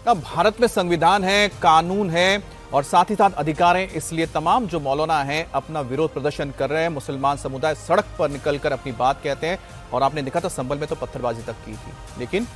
अब भारत में संविधान है, कानून है और साथ ही साथ अधिकार हैं, इसलिए तमाम जो मौलाना हैं अपना विरोध प्रदर्शन कर रहे हैं। मुसलमान समुदाय सड़क पर निकलकर अपनी बात कहते हैं और आपने देखा था संभल में तो पत्थरबाजी तक की थी। लेकिन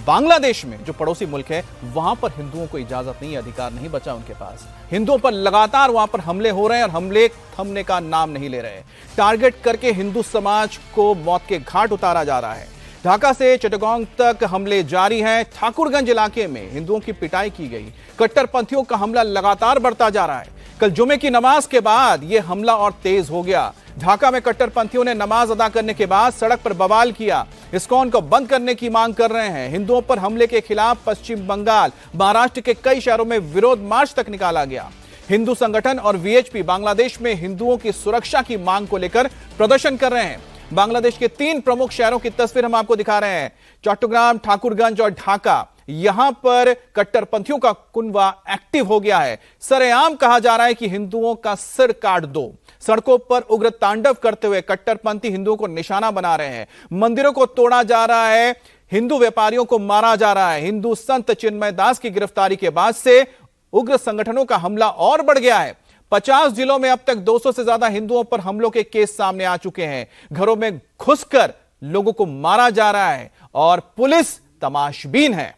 बांग्लादेश में जो पड़ोसी मुल्क है वहां पर हिंदुओं को इजाजत नहीं, अधिकार नहीं बचा उनके पास। हिंदुओं पर लगातार वहां पर हमले हो रहे हैं और हमले थमने का नाम नहीं ले रहे। टारगेट करके हिंदू समाज को मौत के घाट उतारा जा रहा है। ढाका से चिटगांव तक हमले जारी हैं। ठाकुरगंज इलाके में हिंदुओं की पिटाई की गई। कट्टरपंथियों का हमला लगातार बढ़ता जा रहा है। कल जुमे की नमाज के बाद यह हमला और तेज हो गया। ढाका में कट्टरपंथियों ने नमाज अदा करने के बाद सड़क पर बवाल किया। इस्कॉन को बंद करने की मांग कर रहे हैं। हिंदुओं पर हमले के खिलाफ पश्चिम बंगाल, महाराष्ट्र के कई शहरों में विरोध मार्च तक निकाला गया। हिंदू संगठन और वीएचपी बांग्लादेश में हिंदुओं की सुरक्षा की मांग को लेकर प्रदर्शन कर रहे हैं। बांग्लादेश के 3 प्रमुख शहरों की तस्वीर हम आपको दिखा रहे हैं, चट्टग्राम, ठाकुरगंज और ढाका। यहां पर कट्टरपंथियों का कुनवा एक्टिव हो गया है। सरेआम कहा जा रहा है कि हिंदुओं का सिर काट दो। सड़कों पर उग्र तांडव करते हुए कट्टरपंथी हिंदुओं को निशाना बना रहे हैं। मंदिरों को तोड़ा जा रहा है, हिंदू व्यापारियों को मारा जा रहा है। हिंदू संत चिन्मय दास की गिरफ्तारी के बाद से उग्र संगठनों का हमला और बढ़ गया है। 50 जिलों में अब तक 200 से ज्यादा हिंदुओं पर हमलों के केस सामने आ चुके हैं। घरों में घुसकर लोगों को मारा जा रहा है और पुलिस तमाशबीन है।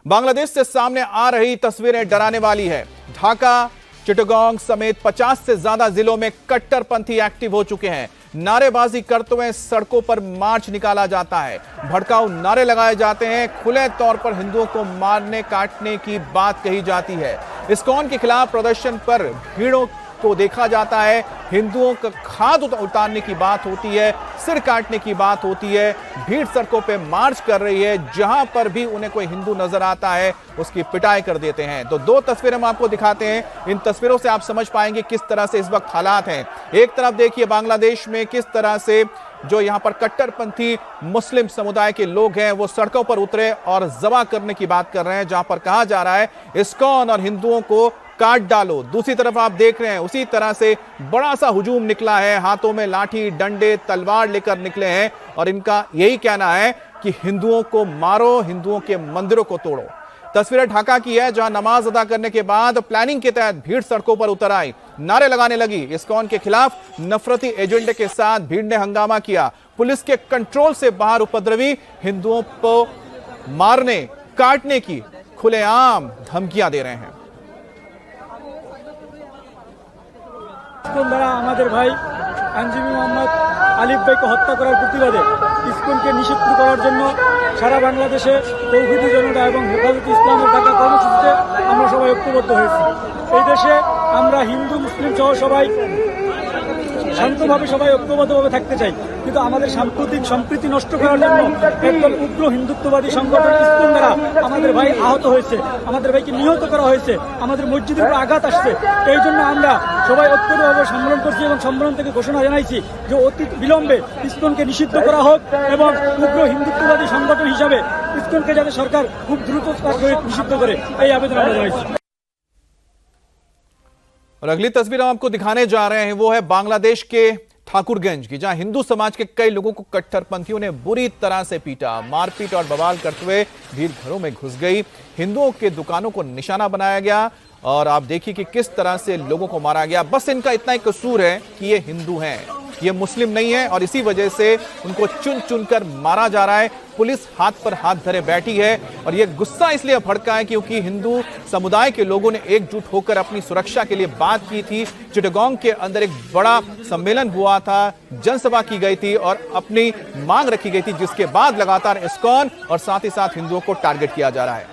बांग्लादेश से सामने आ रही तस्वीरें डराने वाली है। ढाका, चिटगांव समेत 50 से ज्यादा जिलों में कट्टरपंथी एक्टिव हो चुके हैं। नारेबाजी करते हुए सड़कों पर मार्च निकाला जाता है। भड़काऊ नारे लगाए जाते हैं। खुले तौर पर हिंदुओं को मारने काटने की बात कही जाती है। इस्कॉन के खिलाफ प्रदर्शन पर भीड़ों को देखा जाता है। हिंदुओं का खाद उतारने की बात होती है, सिर काटने की बात होती है। भीड़ सड़कों पे मार्च कर रही है। जहां पर भी उन्हें कोई हिंदू नजर आता है उसकी पिटाई कर देते हैं। तो 2 तस्वीरें हम आपको दिखाते हैं। इन तस्वीरों से आप समझ पाएंगे किस तरह से इस वक्त हालात हैं। एक तरफ देखिए बांग्लादेश में किस तरह से जो यहां पर कट्टरपंथी मुस्लिम समुदाय के लोग हैं वो सड़कों पर उतरे और जबा करने की बात कर रहे हैं, जहां पर कहा जा रहा है इस्कॉन और हिंदुओं को काट डालो। दूसरी तरफ आप देख रहे हैं उसी तरह से बड़ा सा हुजूम निकला है। हाथों में लाठी, डंडे, तलवार लेकर निकले हैं और इनका यही कहना है कि हिंदुओं को मारो, हिंदुओं के मंदिरों को तोड़ो। तस्वीरें ढाका की है, जहां नमाज अदा करने के बाद प्लानिंग के तहत भीड़ सड़कों पर उतर आई, नारे लगाने लगी। इस्कॉन के खिलाफ नफरती एजेंडे के साथ भीड़ ने हंगामा किया। पुलिस के कंट्रोल से बाहर उपद्रवी हिंदुओं को मारने काटने की खुलेआम धमकियां दे रहे हैं। इस्कॉन द्वारा हमारे भाई आईनजीवी मोहम्मद आलिफ भाई को हत्या करार प्रतिबादे इस्कॉन के निषिद्ध करार জন্য সারা বাংলাদেশে তৌহিদি জনতা এবং হেফাজতে ইসলামের ঢাকা কর্মসূচিতে আমরা সবাই ঐক্যবদ্ধ হয়েছি। এই দেশে আমরা হিন্দু মুসলিম সহ সবাই শান্তভাবে সবাই ঐক্যবদ্ধভাবে থাকতে চাই, কিন্তু আমাদের সাম্প্রতিক সম্প্রীতি নষ্ট করার জন্য একদল উগ্র হিন্দুত্ববাদী সংগঠন ইস্কন দ্বারা আমাদের ভাই আহত হয়েছে, আমাদের ভাইকে নিহত করা হয়েছে, আমাদের মসজিদের উপর আঘাত আসছে। এই জন্য আমরা সবাই ঐক্যবদ্ধভাবে সম্মেলন করছি এবং সম্মেলন থেকে ঘোষণা জানাইছি যে অতি বিলম্বে ইস্কনকে নিষিদ্ধ করা হোক এবং উগ্র হিন্দুত্ববাদী সংগঠন হিসাবে ইস্কনকে যাতে সরকার খুব দ্রুত নিষিদ্ধ করে এই আবেদন আমরা জানাইছি। और अगली तस्वीर हम आपको दिखाने जा रहे हैं वो है बांग्लादेश के ठाकुरगंज की, जहां हिंदू समाज के कई लोगों को कट्टरपंथियों ने बुरी तरह से पीटा। मारपीट और बवाल करते हुए भीड़ घरों में घुस गई। हिंदुओं के दुकानों को निशाना बनाया गया और आप देखिए कि किस तरह से लोगों को मारा गया। बस इनका इतना ही कसूर है कि ये हिंदू हैं, ये मुस्लिम नहीं है और इसी वजह से उनको चुन चुनकर मारा जा रहा है। पुलिस हाथ पर हाथ धरे बैठी है और यह गुस्सा इसलिए भड़का है क्योंकि हिंदू समुदाय के लोगों ने एकजुट होकर अपनी सुरक्षा के लिए बात की थी। चिटगांव के अंदर एक बड़ा सम्मेलन हुआ था, जनसभा की गई थी और अपनी मांग रखी गई थी, जिसके बाद लगातार इस्कॉन और साथ ही साथ हिंदुओं को टारगेट किया जा रहा है।